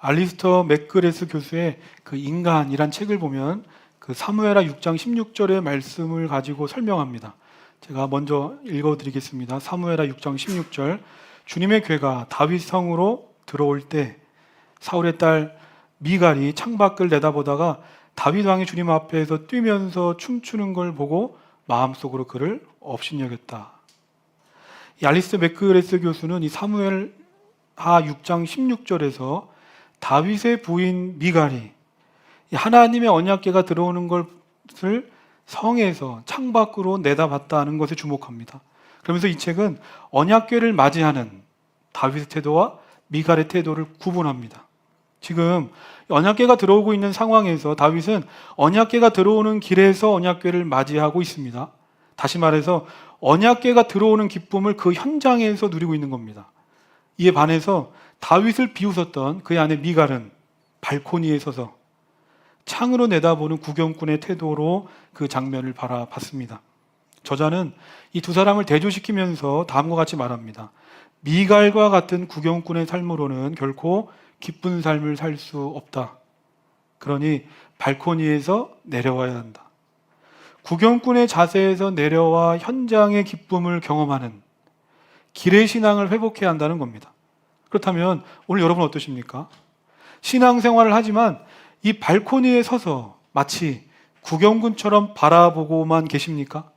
알리스터 맥그레스 교수의 그 인간이란 책을 보면 그 사무엘하 6장 16절의 말씀을 가지고 설명합니다. 제가 먼저 읽어드리겠습니다. 사무엘하 6장 16절. 주님의 궤가 다윗 성으로 들어올 때 사울의 딸 미갈이 창밖을 내다보다가 다윗 왕이 주님 앞에서 뛰면서 춤추는 걸 보고 마음속으로 그를 업신여겼다. 이 알리스터 맥그레스 교수는 이 사무엘하 6장 16절에서 다윗의 부인 미갈이 하나님의 언약궤가 들어오는 것을 성에서 창밖으로 내다봤다는 것에 주목합니다. 그러면서 이 책은 언약궤를 맞이하는 다윗의 태도와 미갈의 태도를 구분합니다. 지금 언약궤가 들어오고 있는 상황에서 다윗은 언약궤가 들어오는 길에서 언약궤를 맞이하고 있습니다. 다시 말해서 언약궤가 들어오는 기쁨을 그 현장에서 누리고 있는 겁니다. 이에 반해서 다윗을 비웃었던 그의 아내 미갈은 발코니에 서서 창으로 내다보는 구경꾼의 태도로 그 장면을 바라봤습니다. 저자는 이 두 사람을 대조시키면서 다음과 같이 말합니다. 미갈과 같은 구경꾼의 삶으로는 결코 기쁜 삶을 살 수 없다. 그러니 발코니에서 내려와야 한다. 구경꾼의 자세에서 내려와 현장의 기쁨을 경험하는 길의 신앙을 회복해야 한다는 겁니다. 그렇다면 오늘 여러분 어떠십니까? 신앙생활을 하지만 이 발코니에 서서 마치 구경꾼처럼 바라보고만 계십니까?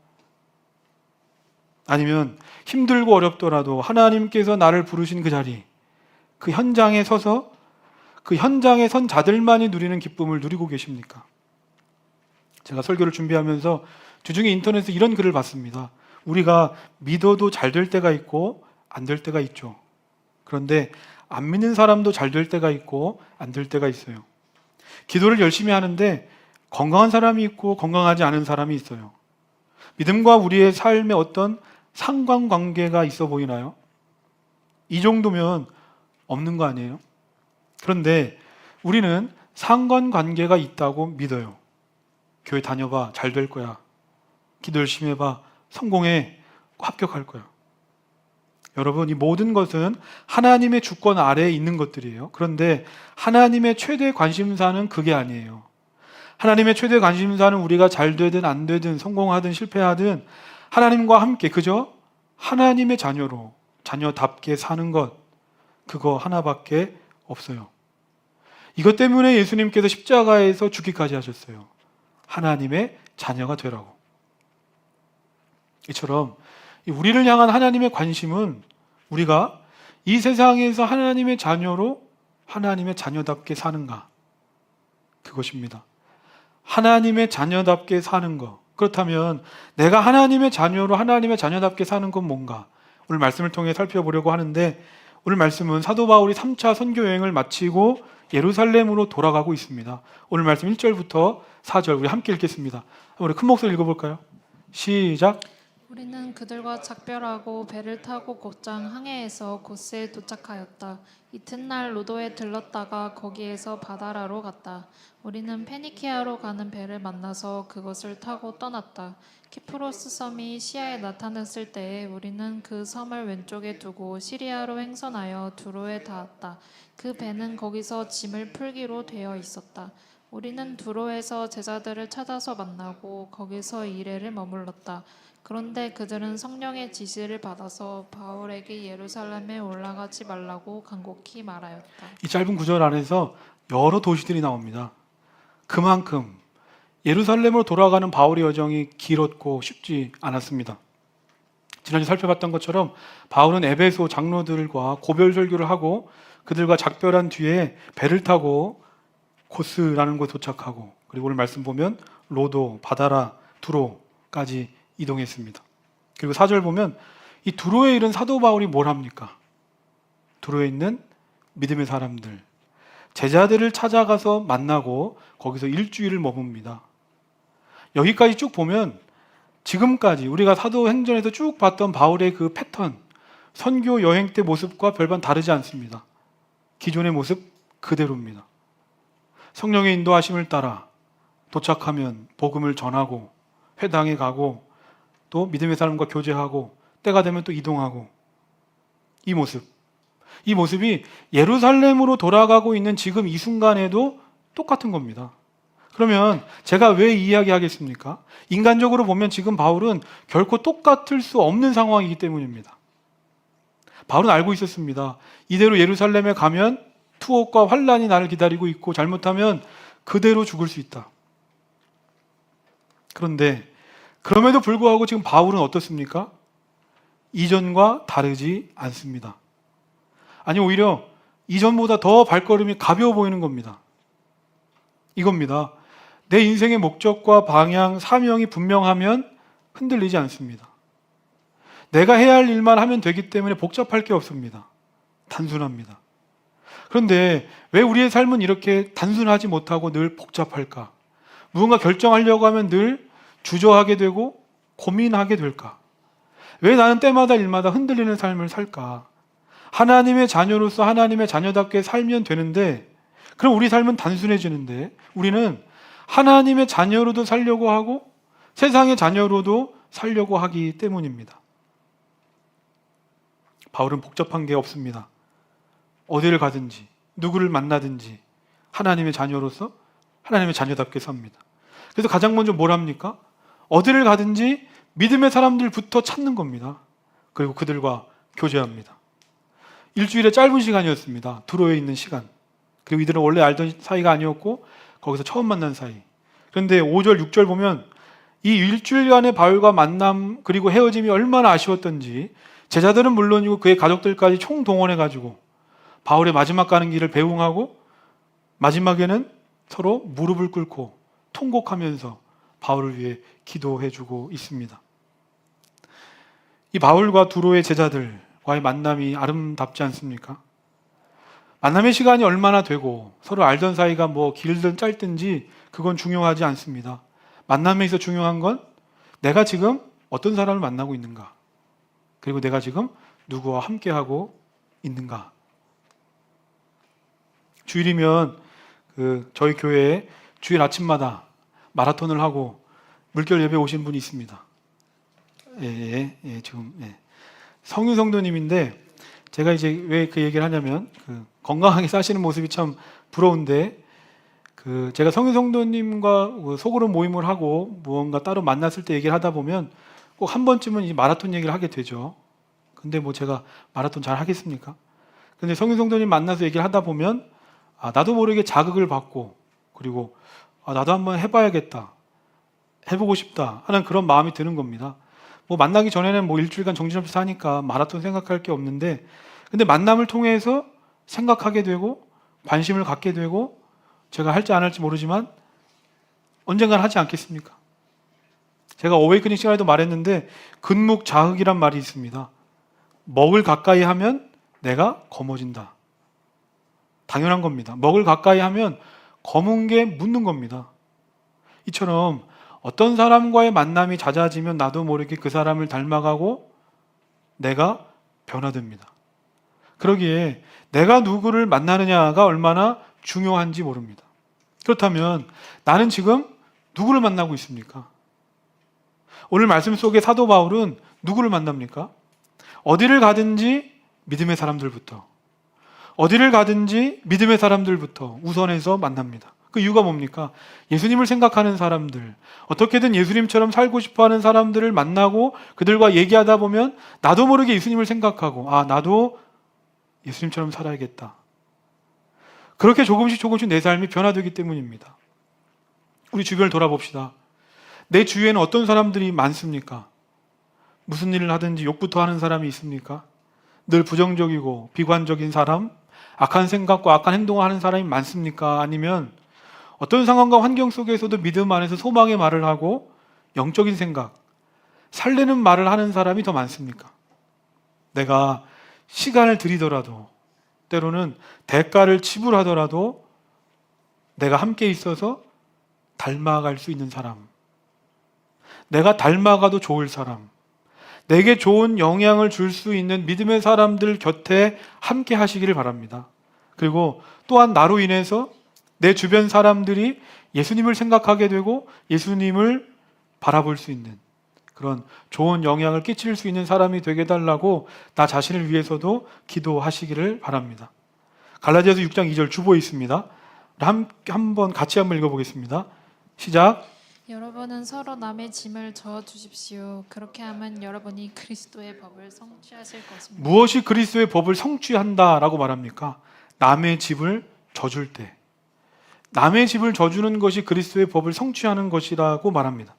아니면 힘들고 어렵더라도 하나님께서 나를 부르신 그 자리, 그 현장에 서서 그 현장에 선 자들만이 누리는 기쁨을 누리고 계십니까? 제가 설교를 준비하면서 주중에 인터넷에 이런 글을 봤습니다. 우리가 믿어도 잘 될 때가 있고 안 될 때가 있죠. 그런데 안 믿는 사람도 잘 될 때가 있고 안 될 때가 있어요. 기도를 열심히 하는데 건강한 사람이 있고 건강하지 않은 사람이 있어요. 믿음과 우리의 삶에 어떤 상관관계가 있어 보이나요? 이 정도면 없는 거 아니에요? 그런데 우리는 상관관계가 있다고 믿어요. 교회 다녀봐, 잘 될 거야. 기도 열심히 해봐, 성공해, 합격할 거야. 여러분, 이 모든 것은 하나님의 주권 아래에 있는 것들이에요. 그런데 하나님의 최대 관심사는 그게 아니에요. 하나님의 최대 관심사는 우리가 잘 되든 안 되든 성공하든 실패하든 하나님과 함께 그저 하나님의 자녀로 자녀답게 사는 것, 그거 하나밖에 없어요. 이것 때문에 예수님께서 십자가에서 죽기까지 하셨어요. 하나님의 자녀가 되라고. 이처럼 우리를 향한 하나님의 관심은 우리가 이 세상에서 하나님의 자녀로 하나님의 자녀답게 사는가, 그것입니다. 하나님의 자녀답게 사는 것. 그렇다면 내가 하나님의 자녀로 하나님의 자녀답게 사는 건 뭔가? 오늘 말씀을 통해 살펴보려고 하는데, 오늘 말씀은 사도 바울이 3차 선교 여행을 마치고 예루살렘으로 돌아가고 있습니다. 오늘 말씀 1절부터 4절 우리 함께 읽겠습니다. 우리 큰 목소리 읽어볼까요? 시작. 우리는 그들과 작별하고 배를 타고 곧장 항해해서 고스에 도착하였다. 이튿날 로도에 들렀다가 거기에서 바다라로 갔다. 우리는 페니키아로 가는 배를 만나서 그것을 타고 떠났다. 키프로스 섬이 시야에 나타났을 때에 우리는 그 섬을 왼쪽에 두고 시리아로 행선하여 두로에 닿았다. 그 배는 거기서 짐을 풀기로 되어 있었다. 우리는 두로에서 제자들을 찾아서 만나고 거기서 이래를 머물렀다. 그런데 그들은 성령의 지시를 받아서 바울에게 예루살렘에 올라가지 말라고 간곡히 말하였다. 이 짧은 구절 안에서 여러 도시들이 나옵니다. 그만큼 예루살렘으로 돌아가는 바울의 여정이 길었고 쉽지 않았습니다. 지난주 살펴봤던 것처럼 바울은 에베소 장로들과 고별 설교를 하고 그들과 작별한 뒤에 배를 타고 고스라는 곳에 도착하고, 그리고 오늘 말씀 보면 로도, 바다라, 두로까지 이동했습니다. 그리고 4절 보면 이 두로에 이른 사도 바울이 뭘 합니까? 두로에 있는 믿음의 사람들, 제자들을 찾아가서 만나고 거기서 일주일을 머뭅니다. 여기까지 쭉 보면 지금까지 우리가 사도행전에서 쭉 봤던 바울의 그 패턴, 선교 여행 때 모습과 별반 다르지 않습니다. 기존의 모습 그대로입니다. 성령의 인도하심을 따라 도착하면 복음을 전하고 회당에 가고 또 믿음의 사람과 교제하고 때가 되면 또 이동하고, 이 모습. 이 모습이 예루살렘으로 돌아가고 있는 지금 이 순간에도 똑같은 겁니다. 그러면 제가 왜 이 이야기 하겠습니까? 인간적으로 보면 지금 바울은 결코 똑같을 수 없는 상황이기 때문입니다. 바울은 알고 있었습니다. 이대로 예루살렘에 가면 투옥과 환란이 나를 기다리고 있고 잘못하면 그대로 죽을 수 있다. 그런데 그럼에도 불구하고 지금 바울은 어떻습니까? 이전과 다르지 않습니다. 아니 오히려 이전보다 더 발걸음이 가벼워 보이는 겁니다. 이겁니다. 내 인생의 목적과 방향, 사명이 분명하면 흔들리지 않습니다. 내가 해야 할 일만 하면 되기 때문에 복잡할 게 없습니다. 단순합니다. 그런데 왜 우리의 삶은 이렇게 단순하지 못하고 늘 복잡할까? 무언가 결정하려고 하면 늘 주저하게 되고 고민하게 될까? 왜 나는 때마다 일마다 흔들리는 삶을 살까? 하나님의 자녀로서 하나님의 자녀답게 살면 되는데, 그럼 우리 삶은 단순해지는데, 우리는 하나님의 자녀로도 살려고 하고 세상의 자녀로도 살려고 하기 때문입니다. 바울은 복잡한 게 없습니다. 어디를 가든지 누구를 만나든지 하나님의 자녀로서 하나님의 자녀답게 삽니다. 그래서 가장 먼저 뭘 합니까? 어디를 가든지 믿음의 사람들부터 찾는 겁니다. 그리고 그들과 교제합니다. 일주일의 짧은 시간이었습니다. 두로에 있는 시간. 그리고 이들은 원래 알던 사이가 아니었고 거기서 처음 만난 사이. 그런데 5절, 6절 보면 이 일주일간의 바울과 만남 그리고 헤어짐이 얼마나 아쉬웠던지 제자들은 물론이고 그의 가족들까지 총동원해가지고 바울의 마지막 가는 길을 배웅하고 마지막에는 서로 무릎을 꿇고 통곡하면서 바울을 위해 기도해주고 있습니다. 이 바울과 두로의 제자들과의 만남이 아름답지 않습니까? 만남의 시간이 얼마나 되고 서로 알던 사이가 뭐 길든 짧든지 그건 중요하지 않습니다. 만남에 있어 중요한 건 내가 지금 어떤 사람을 만나고 있는가, 그리고 내가 지금 누구와 함께하고 있는가. 주일이면 저희 교회에 주일 아침마다 마라톤을 하고 물결 예배 오신 분이 있습니다. 지금 성윤 성도님인데 제가 이제 왜 그 얘기를 하냐면 건강하게 사시는 모습이 참 부러운데 제가 성윤 성도님과 속으로 모임을 하고 무언가 따로 만났을 때 얘기를 하다 보면 꼭 한 번쯤은 이 마라톤 얘기를 하게 되죠. 근데 뭐 제가 마라톤 잘 하겠습니까? 근데 성윤 성도님 만나서 얘기를 하다 보면 나도 모르게 자극을 받고 그리고 나도 한번 해봐야겠다, 해보고 싶다 하는 그런 마음이 드는 겁니다. 뭐 만나기 전에는 뭐 일주일간 정신없이 사니까 마라톤 생각할 게 없는데, 근데 만남을 통해서 생각하게 되고 관심을 갖게 되고 제가 할지 안 할지 모르지만 언젠간 하지 않겠습니까? 제가 어웨이크닝 시간에도 말했는데 근묵자흑이란 말이 있습니다. 먹을 가까이 하면 내가 검어진다. 당연한 겁니다. 먹을 가까이 하면 검은 게 묻는 겁니다. 이처럼 어떤 사람과의 만남이 잦아지면 나도 모르게 그 사람을 닮아가고 내가 변화됩니다. 그러기에 내가 누구를 만나느냐가 얼마나 중요한지 모릅니다. 그렇다면 나는 지금 누구를 만나고 있습니까? 오늘 말씀 속에 사도 바울은 누구를 만납니까? 어디를 가든지 믿음의 사람들부터, 어디를 가든지 믿음의 사람들부터 우선해서 만납니다. 그 이유가 뭡니까? 예수님을 생각하는 사람들, 어떻게든 예수님처럼 살고 싶어하는 사람들을 만나고 그들과 얘기하다 보면 나도 모르게 예수님을 생각하고 나도 예수님처럼 살아야겠다. 그렇게 조금씩 내 삶이 변화되기 때문입니다. 우리 주변을 돌아봅시다. 내 주위에는 어떤 사람들이 많습니까? 무슨 일을 하든지 욕부터 하는 사람이 있습니까? 늘 부정적이고 비관적인 사람, 악한 생각과 악한 행동을 하는 사람이 많습니까? 아니면 어떤 상황과 환경 속에서도 믿음 안에서 소망의 말을 하고 영적인 생각, 살리는 말을 하는 사람이 더 많습니까? 내가 시간을 들이더라도, 때로는 대가를 지불하더라도 내가 함께 있어서 닮아갈 수 있는 사람, 내가 닮아가도 좋을 사람, 내게 좋은 영향을 줄 수 있는 믿음의 사람들 곁에 함께 하시기를 바랍니다. 그리고 또한 나로 인해서 내 주변 사람들이 예수님을 생각하게 되고 예수님을 바라볼 수 있는 그런 좋은 영향을 끼칠 수 있는 사람이 되게 해달라고 나 자신을 위해서도 기도하시기를 바랍니다. 갈라디아서 6장 2절 주보에 있습니다. 한번 같이 한번 읽어보겠습니다. 시작. 여러분은 서로 남의 짐을 져 주십시오. 그렇게 하면 여러분이 그리스도의 법을 성취하실 것입니다. 무엇이 그리스도의 법을 성취한다라고 말합니까? 남의 집을 져줄 때. 남의 집을 져주는 것이 그리스도의 법을 성취하는 것이라고 말합니다.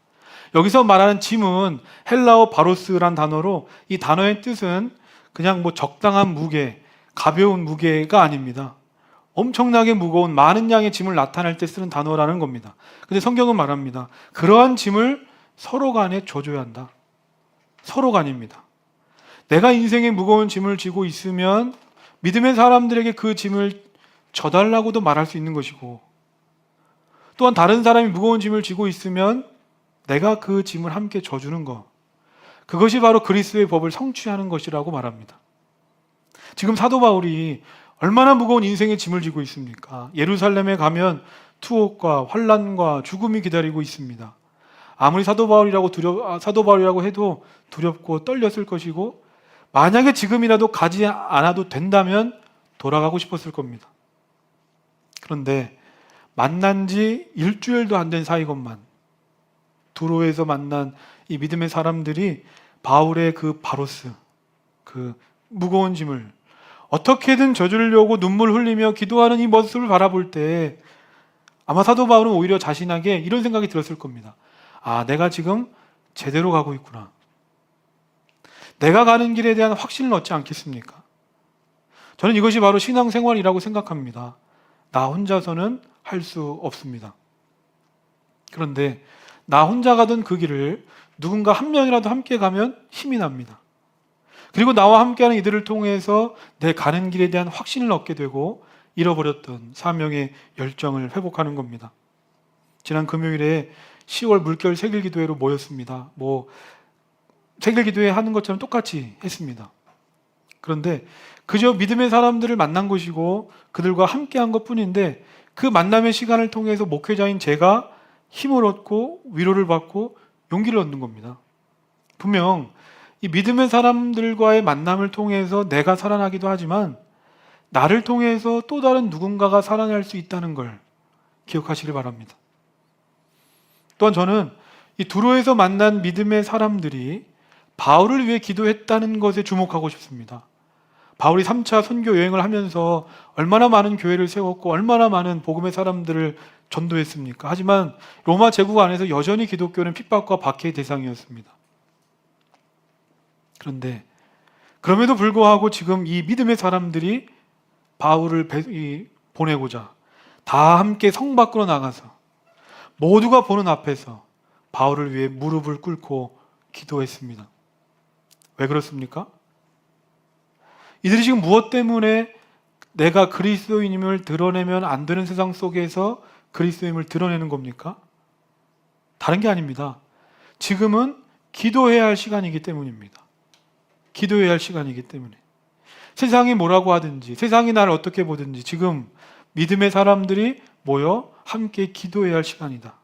여기서 말하는 짐은 헬라어 바로스란 단어로 이 단어의 뜻은 그냥 뭐 적당한 무게, 가벼운 무게가 아닙니다. 엄청나게 무거운 많은 양의 짐을 나타낼 때 쓰는 단어라는 겁니다. 근데 성경은 말합니다. 그러한 짐을 서로 간에 져줘야 한다. 서로 간입니다. 내가 인생의 무거운 짐을 지고 있으면 믿음의 사람들에게 그 짐을 져달라고도 말할 수 있는 것이고, 또한 다른 사람이 무거운 짐을 지고 있으면 내가 그 짐을 함께 져주는 것, 그것이 바로 그리스도의 법을 성취하는 것이라고 말합니다. 지금 사도 바울이 얼마나 무거운 인생의 짐을 지고 있습니까? 예루살렘에 가면 투옥과 환난과 죽음이 기다리고 있습니다. 아무리 사도 바울이라고 해도 두렵고 떨렸을 것이고, 만약에 지금이라도 가지 않아도 된다면 돌아가고 싶었을 겁니다. 그런데 만난 지 일주일도 안 된 사이건만 두로에서 만난 이 믿음의 사람들이 바울의 그 바로스, 그 무거운 짐을 어떻게든 져주려고 눈물 흘리며 기도하는 이 모습을 바라볼 때 아마 사도 바울은 오히려 자신에게 이런 생각이 들었을 겁니다. 아, 내가 지금 제대로 가고 있구나. 내가 가는 길에 대한 확신을 얻지 않겠습니까? 저는 이것이 바로 신앙생활이라고 생각합니다. 나 혼자서는 할 수 없습니다. 그런데 나 혼자 가던 그 길을 누군가 한 명이라도 함께 가면 힘이 납니다. 그리고 나와 함께하는 이들을 통해서 내 가는 길에 대한 확신을 얻게 되고 잃어버렸던 사명의 열정을 회복하는 겁니다. 지난 금요일에 10월 물결 세길기도회로 모였습니다. 세길기도회 하는 것처럼 똑같이 했습니다. 그런데 그저 믿음의 사람들을 만난 것이고 그들과 함께한 것뿐인데, 그 만남의 시간을 통해서 목회자인 제가 힘을 얻고 위로를 받고 용기를 얻는 겁니다. 분명 이 믿음의 사람들과의 만남을 통해서 내가 살아나기도 하지만 나를 통해서 또 다른 누군가가 살아날 수 있다는 걸 기억하시길 바랍니다. 또한 저는 이 두로에서 만난 믿음의 사람들이 바울을 위해 기도했다는 것에 주목하고 싶습니다. 바울이 3차 선교 여행을 하면서 얼마나 많은 교회를 세웠고 얼마나 많은 복음의 사람들을 전도했습니까? 하지만 로마 제국 안에서 여전히 기독교는 핍박과 박해의 대상이었습니다. 그런데 그럼에도 불구하고 지금 이 믿음의 사람들이 바울을 보내고자 다 함께 성 밖으로 나가서 모두가 보는 앞에서 바울을 위해 무릎을 꿇고 기도했습니다. 왜 그렇습니까? 이들이 지금 무엇 때문에 내가 그리스도인임을 드러내면 안 되는 세상 속에서 그리스도임을 드러내는 겁니까? 다른 게 아닙니다. 지금은 기도해야 할 시간이기 때문입니다. 기도해야 할 시간이기 때문에. 세상이 뭐라고 하든지, 세상이 나를 어떻게 보든지 지금 믿음의 사람들이 모여 함께 기도해야 할 시간이다.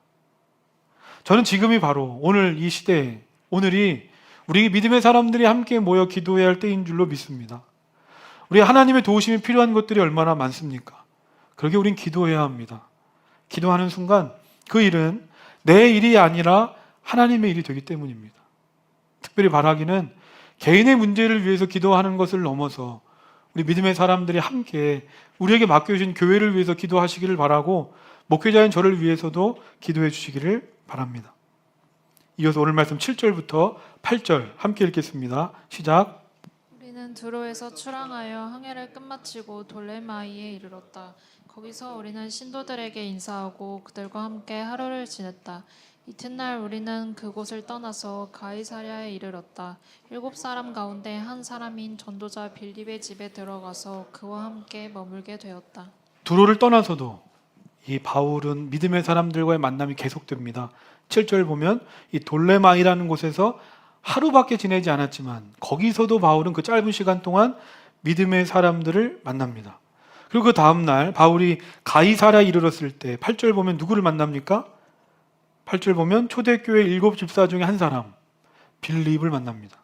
저는 지금이 바로 오늘 이 시대에, 오늘이 우리 믿음의 사람들이 함께 모여 기도해야 할 때인 줄로 믿습니다. 우리 하나님의 도우심이 필요한 것들이 얼마나 많습니까? 그러게 우린 기도해야 합니다. 기도하는 순간 그 일은 내 일이 아니라 하나님의 일이 되기 때문입니다. 특별히 바라기는 개인의 문제를 위해서 기도하는 것을 넘어서 우리 믿음의 사람들이 함께 우리에게 맡겨주신 교회를 위해서 기도하시기를 바라고, 목회자인 저를 위해서도 기도해 주시기를 바랍니다. 이어서 오늘 말씀 7절부터 8절 함께 읽겠습니다. 시작. 우리는 두로에서 출항하여 항해를 끝마치고 돌레마이에 이르렀다. 거기서 우리는 신도들에게 인사하고 그들과 함께 하루를 지냈다. 이튿날 우리는 그곳을 떠나서 가이사랴에 이르렀다. 7사람 가운데 한 사람인 전도자 빌립의 집에 들어가서 그와 함께 머물게 되었다. 두로를 떠나서도 이 바울은 믿음의 사람들과의 만남이 계속됩니다. 7절 보면 이 돌레마이라는 곳에서 하루밖에 지내지 않았지만 거기서도 바울은 그 짧은 시간 동안 믿음의 사람들을 만납니다. 그리고 그 다음날 바울이 가이사랴에 이르렀을 때 8절 보면 누구를 만납니까? 8절 보면 초대교회 7 집사 중에 한 사람, 빌립을 만납니다.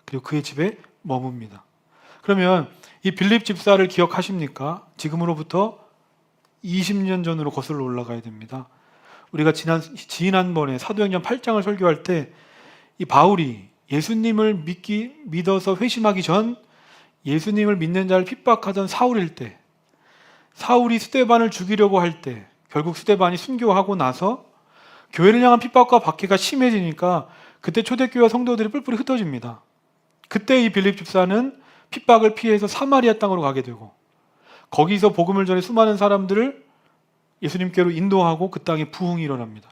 그리고 그의 집에 머뭅니다. 그러면 이 빌립 집사를 기억하십니까? 지금으로부터 20년 전으로 거슬러 올라가야 됩니다. 우리가 지난번에 사도행전 8장을 설교할 때 이 바울이 예수님을 믿어서 회심하기 전 예수님을 믿는 자를 핍박하던 사울일 때, 사울이 스데반을 죽이려고 할 때 결국 스데반이 순교하고 나서 교회를 향한 핍박과 박해가 심해지니까 그때 초대교회 성도들이 뿔뿔이 흩어집니다. 그때 이 빌립 집사는 핍박을 피해서 사마리아 땅으로 가게 되고 거기서 복음을 전해 수많은 사람들을 예수님께로 인도하고 그 땅에 부흥이 일어납니다.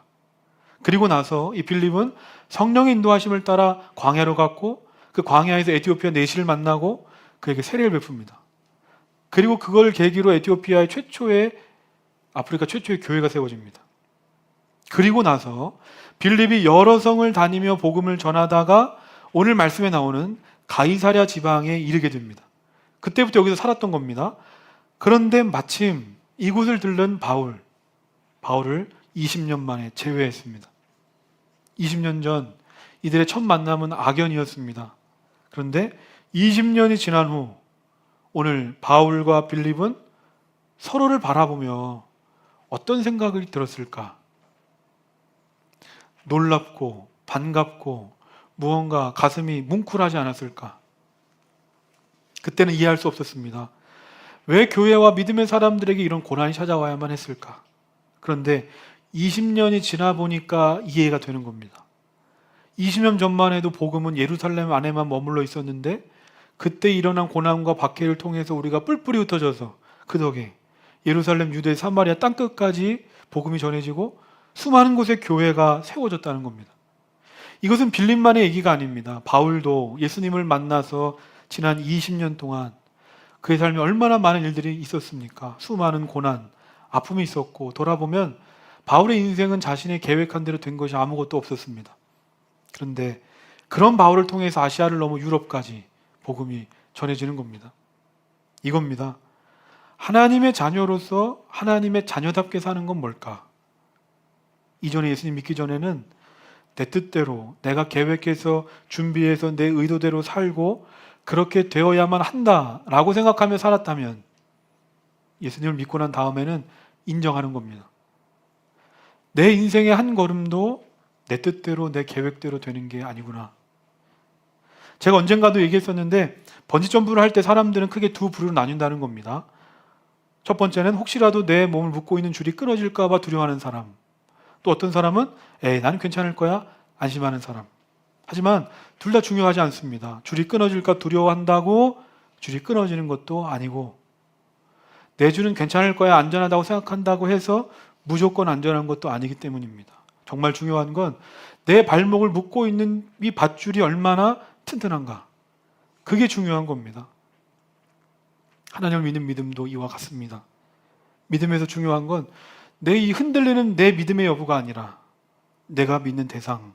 그리고 나서 이 빌립은 성령의 인도하심을 따라 광야로 갔고 그 광야에서 에티오피아 내시를 만나고 그에게 세례를 베풉니다. 그리고 그걸 계기로 에티오피아의 아프리카 최초의 교회가 세워집니다. 그리고 나서 빌립이 여러 성을 다니며 복음을 전하다가 오늘 말씀에 나오는 가이사랴 지방에 이르게 됩니다. 그때부터 여기서 살았던 겁니다. 그런데 마침 이곳을 들른 바울을 20년 만에 제외했습니다. 20년 전 이들의 첫 만남은 악연이었습니다. 그런데 20년이 지난 후 오늘 바울과 빌립은 서로를 바라보며 어떤 생각이 들었을까? 놀랍고 반갑고 무언가 가슴이 뭉클하지 않았을까? 그때는 이해할 수 없었습니다. 왜 교회와 믿음의 사람들에게 이런 고난이 찾아와야만 했을까? 그런데 20년이 지나 보니까 이해가 되는 겁니다. 20년 전만 해도 복음은 예루살렘 안에만 머물러 있었는데 그때 일어난 고난과 박해를 통해서 우리가 뿔뿔이 흩어져서 그 덕에 예루살렘, 유대, 사마리아 땅끝까지 복음이 전해지고 수많은 곳에 교회가 세워졌다는 겁니다. 이것은 빌립만의 얘기가 아닙니다. 바울도 예수님을 만나서 지난 20년 동안 그의 삶에 얼마나 많은 일들이 있었습니까? 수많은 고난, 아픔이 있었고 돌아보면 바울의 인생은 자신의 계획한 대로 된 것이 아무것도 없었습니다. 그런데 그런 바울을 통해서 아시아를 넘어 유럽까지 복음이 전해지는 겁니다. 이겁니다. 하나님의 자녀로서 하나님의 자녀답게 사는 건 뭘까? 이전에 예수님 믿기 전에는 내 뜻대로 내가 계획해서 준비해서 내 의도대로 살고 그렇게 되어야만 한다라고 생각하며 살았다면 예수님을 믿고 난 다음에는 인정하는 겁니다. 내 인생의 한 걸음도 내 뜻대로 내 계획대로 되는 게 아니구나. 제가 언젠가도 얘기했었는데 번지점프를 할 때 사람들은 크게 두 부류로 나뉜다는 겁니다. 첫 번째는 혹시라도 내 몸을 묶고 있는 줄이 끊어질까 봐 두려워하는 사람. 또 어떤 사람은 나는 괜찮을 거야 안심하는 사람. 하지만 둘 다 중요하지 않습니다. 줄이 끊어질까 두려워한다고 줄이 끊어지는 것도 아니고 내 줄은 괜찮을 거야 안전하다고 생각한다고 해서 무조건 안전한 것도 아니기 때문입니다. 정말 중요한 건 내 발목을 묶고 있는 이 밧줄이 얼마나 튼튼한가. 그게 중요한 겁니다. 하나님을 믿는 믿음도 이와 같습니다. 믿음에서 중요한 건 내 이 흔들리는 내 믿음의 여부가 아니라 내가 믿는 대상,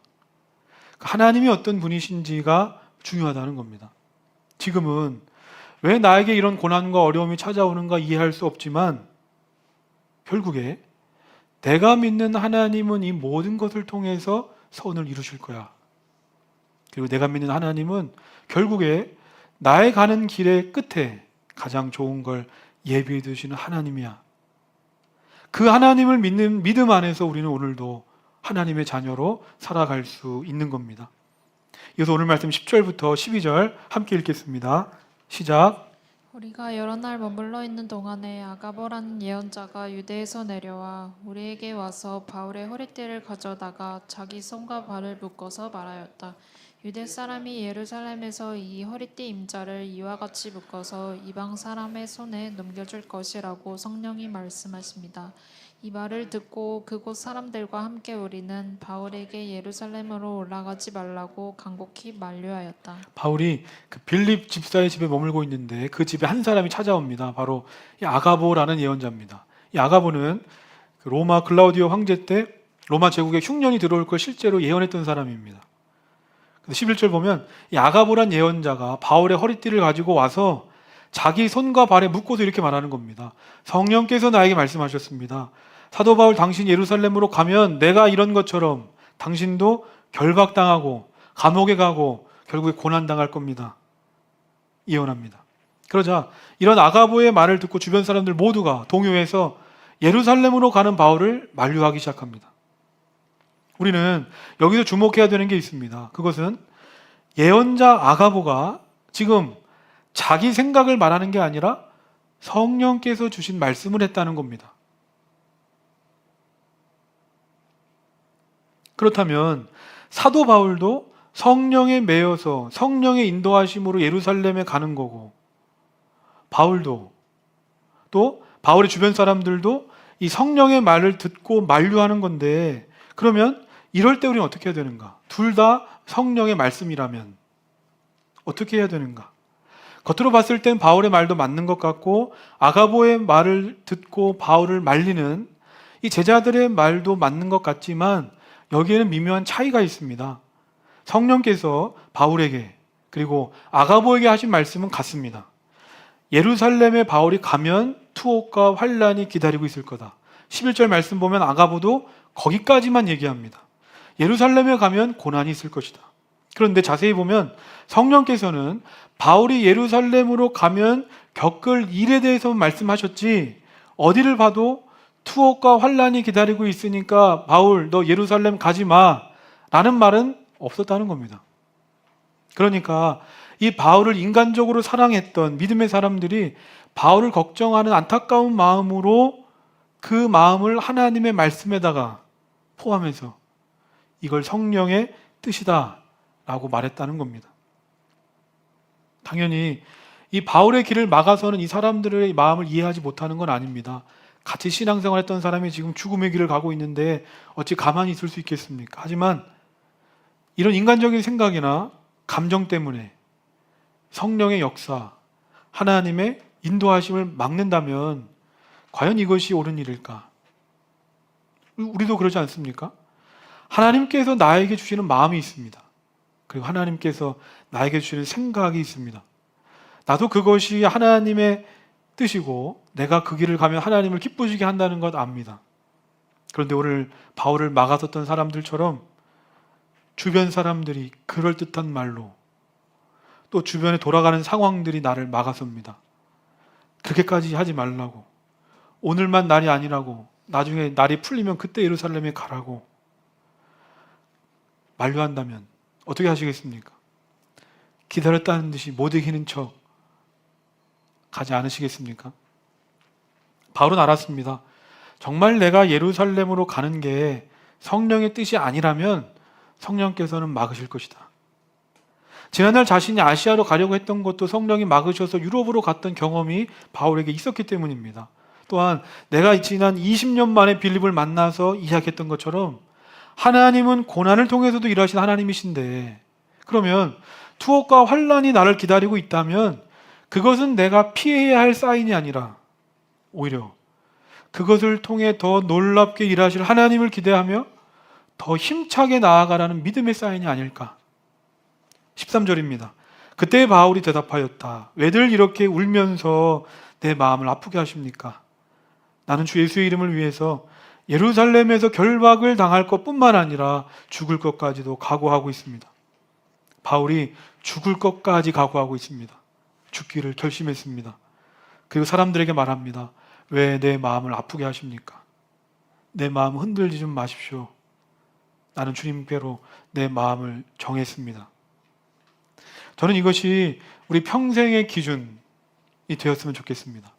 하나님이 어떤 분이신지가 중요하다는 겁니다. 지금은 왜 나에게 이런 고난과 어려움이 찾아오는가 이해할 수 없지만 결국에 내가 믿는 하나님은 이 모든 것을 통해서 선을 이루실 거야. 그리고 내가 믿는 하나님은 결국에 나의 가는 길의 끝에 가장 좋은 걸 예비해 두시는 하나님이야. 그 하나님을 믿는 믿음 안에서 우리는 오늘도 하나님의 자녀로 살아갈 수 있는 겁니다. 이어서 오늘 말씀 10절부터 12절 함께 읽겠습니다. 시작. 우리가 여러 날 머물러 있는 동안에 아가보라는 예언자가 유대에서 내려와 우리에게 와서 바울의 허리띠를 가져다가 자기 손과 발을 묶어서 말하였다. 유대 사람이 예루살렘에서 이 허리띠 임자를 이와 같이 묶어서 이방 사람의 손에 넘겨줄 것이라고 성령이 말씀하십니다. 이 말을 듣고 그곳 사람들과 함께 우리는 바울에게 예루살렘으로 올라가지 말라고 간곡히 만류하였다. 바울이 그 빌립 집사의 집에 머물고 있는데 그 집에 한 사람이 찾아옵니다. 바로 이 아가보라는 예언자입니다. 이 아가보는 그 로마 클라우디오 황제 때 로마 제국에 흉년이 들어올 걸 실제로 예언했던 사람입니다. 11절 보면 이 아가보란 예언자가 바울의 허리띠를 가지고 와서 자기 손과 발에 묶고서 이렇게 말하는 겁니다. 성령께서 나에게 말씀하셨습니다. 사도 바울 당신 예루살렘으로 가면 내가 이런 것처럼 당신도 결박당하고 감옥에 가고 결국에 고난당할 겁니다. 예언합니다. 그러자 이런 아가보의 말을 듣고 주변 사람들 모두가 동요해서 예루살렘으로 가는 바울을 만류하기 시작합니다. 우리는 여기서 주목해야 되는 게 있습니다. 그것은 예언자 아가보가 지금 자기 생각을 말하는 게 아니라 성령께서 주신 말씀을 했다는 겁니다. 그렇다면 사도 바울도 성령에 매여서 성령의 인도하심으로 예루살렘에 가는 거고, 바울도 또 바울의 주변 사람들도 이 성령의 말을 듣고 만류하는 건데, 그러면 이럴 때 우리는 어떻게 해야 되는가? 둘 다 성령의 말씀이라면 어떻게 해야 되는가? 겉으로 봤을 땐 바울의 말도 맞는 것 같고 아가보의 말을 듣고 바울을 말리는 이 제자들의 말도 맞는 것 같지만 여기에는 미묘한 차이가 있습니다. 성령께서 바울에게 그리고 아가보에게 하신 말씀은 같습니다. 예루살렘에 바울이 가면 투옥과 환란이 기다리고 있을 거다. 11절 말씀 보면 아가보도 거기까지만 얘기합니다. 예루살렘에 가면 고난이 있을 것이다. 그런데 자세히 보면 성령께서는 바울이 예루살렘으로 가면 겪을 일에 대해서 말씀하셨지, 어디를 봐도 투옥과 환란이 기다리고 있으니까 바울 너 예루살렘 가지 마 라는 말은 없었다는 겁니다. 그러니까 이 바울을 인간적으로 사랑했던 믿음의 사람들이 바울을 걱정하는 안타까운 마음으로 그 마음을 하나님의 말씀에다가 포함해서 이걸 성령의 뜻이다 라고 말했다는 겁니다. 당연히 이 바울의 길을 막아서는 이 사람들의 마음을 이해하지 못하는 건 아닙니다. 같이 신앙생활했던 사람이 지금 죽음의 길을 가고 있는데 어찌 가만히 있을 수 있겠습니까? 하지만 이런 인간적인 생각이나 감정 때문에 성령의 역사, 하나님의 인도하심을 막는다면 과연 이것이 옳은 일일까? 우리도 그러지 않습니까? 하나님께서 나에게 주시는 마음이 있습니다. 그리고 하나님께서 나에게 주시는 생각이 있습니다. 나도 그것이 하나님의 뜻이고 내가 그 길을 가면 하나님을 기쁘시게 한다는 것 압니다. 그런데 오늘 바울을 막아섰던 사람들처럼 주변 사람들이 그럴듯한 말로 또 주변에 돌아가는 상황들이 나를 막아섭니다. 그렇게까지 하지 말라고, 오늘만 날이 아니라고, 나중에 날이 풀리면 그때 예루살렘에 가라고 만류한다면 어떻게 하시겠습니까? 기다렸다는 듯이 못 이기는 척 가지 않으시겠습니까? 바울은 알았습니다. 정말 내가 예루살렘으로 가는 게 성령의 뜻이 아니라면 성령께서는 막으실 것이다. 지난날 자신이 아시아로 가려고 했던 것도 성령이 막으셔서 유럽으로 갔던 경험이 바울에게 있었기 때문입니다. 또한 내가 지난 20년 만에 빌립을 만나서 이야기했던 것처럼 하나님은 고난을 통해서도 일하신 하나님이신데, 그러면 투옥과 환란이 나를 기다리고 있다면 그것은 내가 피해야 할 사인이 아니라 오히려 그것을 통해 더 놀랍게 일하실 하나님을 기대하며 더 힘차게 나아가라는 믿음의 사인이 아닐까. 13절입니다. 그때 바울이 대답하였다. 왜들 이렇게 울면서 내 마음을 아프게 하십니까? 나는 주 예수의 이름을 위해서 예루살렘에서 결박을 당할 것뿐만 아니라 죽을 것까지도 각오하고 있습니다. 바울이 죽을 것까지 각오하고 있습니다. 죽기를 결심했습니다. 그리고 사람들에게 말합니다. 왜 내 마음을 아프게 하십니까? 내 마음 흔들지 좀 마십시오. 나는 주님께로 내 마음을 정했습니다. 저는 이것이 우리 평생의 기준이 되었으면 좋겠습니다.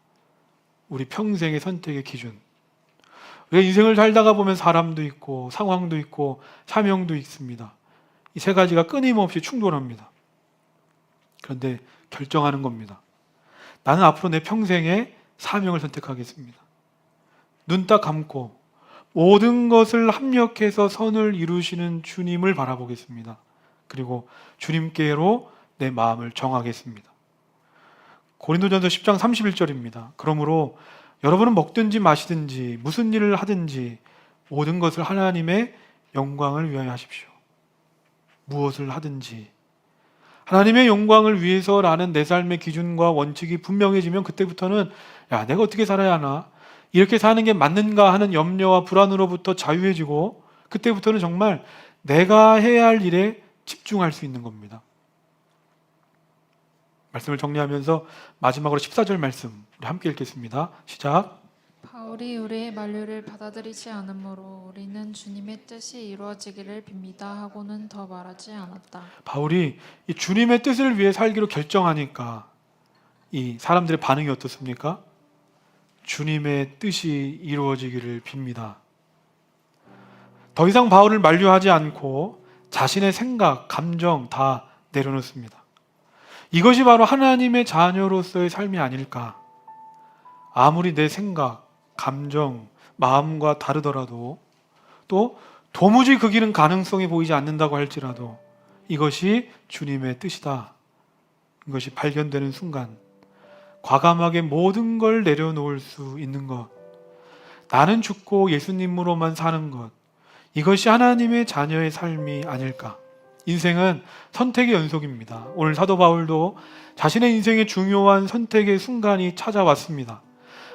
우리 평생의 선택의 기준. 우리가 인생을 살다가 보면 사람도 있고 상황도 있고 사명도 있습니다. 이 세 가지가 끊임없이 충돌합니다. 그런데 결정하는 겁니다. 나는 앞으로 내 평생에 사명을 선택하겠습니다. 눈 딱 감고 모든 것을 합력해서 선을 이루시는 주님을 바라보겠습니다. 그리고 주님께로 내 마음을 정하겠습니다. 고린도전서 10장 31절입니다. 그러므로 여러분은 먹든지 마시든지 무슨 일을 하든지 모든 것을 하나님의 영광을 위하여 하십시오. 무엇을 하든지 하나님의 영광을 위해서라는 내 삶의 기준과 원칙이 분명해지면 그때부터는 야, 내가 어떻게 살아야 하나? 이렇게 사는 게 맞는가 하는 염려와 불안으로부터 자유해지고, 그때부터는 정말 내가 해야 할 일에 집중할 수 있는 겁니다. 말씀을 정리하면서 마지막으로 14절 말씀 우리 함께 읽겠습니다. 시작. 바울이 우리의 만류를 받아들이지 않으므로 우리는 주님의 뜻이 이루어지기를 빕니다 하고는 더 말하지 않았다. 바울이 이 주님의 뜻을 위해 살기로 결정하니까 이 사람들의 반응이 어떻습니까? 주님의 뜻이 이루어지기를 빕니다. 더 이상 바울을 만류하지 않고 자신의 생각, 감정 다 내려놓습니다. 이것이 바로 하나님의 자녀로서의 삶이 아닐까. 아무리 내 생각, 감정, 마음과 다르더라도 또 도무지 그 길은 가능성이 보이지 않는다고 할지라도 이것이 주님의 뜻이다. 이것이 발견되는 순간 과감하게 모든 걸 내려놓을 수 있는 것, 나는 죽고 예수님으로만 사는 것, 이것이 하나님의 자녀의 삶이 아닐까. 인생은 선택의 연속입니다. 오늘 사도 바울도 자신의 인생의 중요한 선택의 순간이 찾아왔습니다.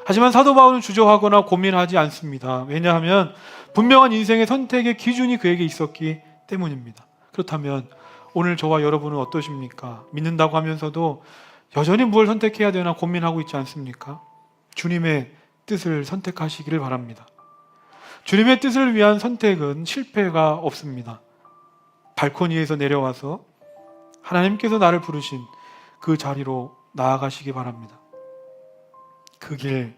하지만 사도 바울은 주저하거나 고민하지 않습니다. 왜냐하면 분명한 인생의 선택의 기준이 그에게 있었기 때문입니다. 그렇다면 오늘 저와 여러분은 어떠십니까? 믿는다고 하면서도 여전히 무엇을 선택해야 되나 고민하고 있지 않습니까? 주님의 뜻을 선택하시기를 바랍니다. 주님의 뜻을 위한 선택은 실패가 없습니다. 발코니에서 내려와서 하나님께서 나를 부르신 그 자리로 나아가시기 바랍니다. 그 길,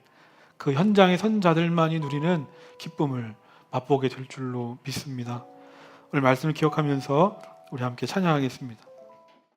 그 현장의 선자들만이 누리는 기쁨을 맛보게 될 줄로 믿습니다. 오늘 말씀을 기억하면서 우리 함께 찬양하겠습니다.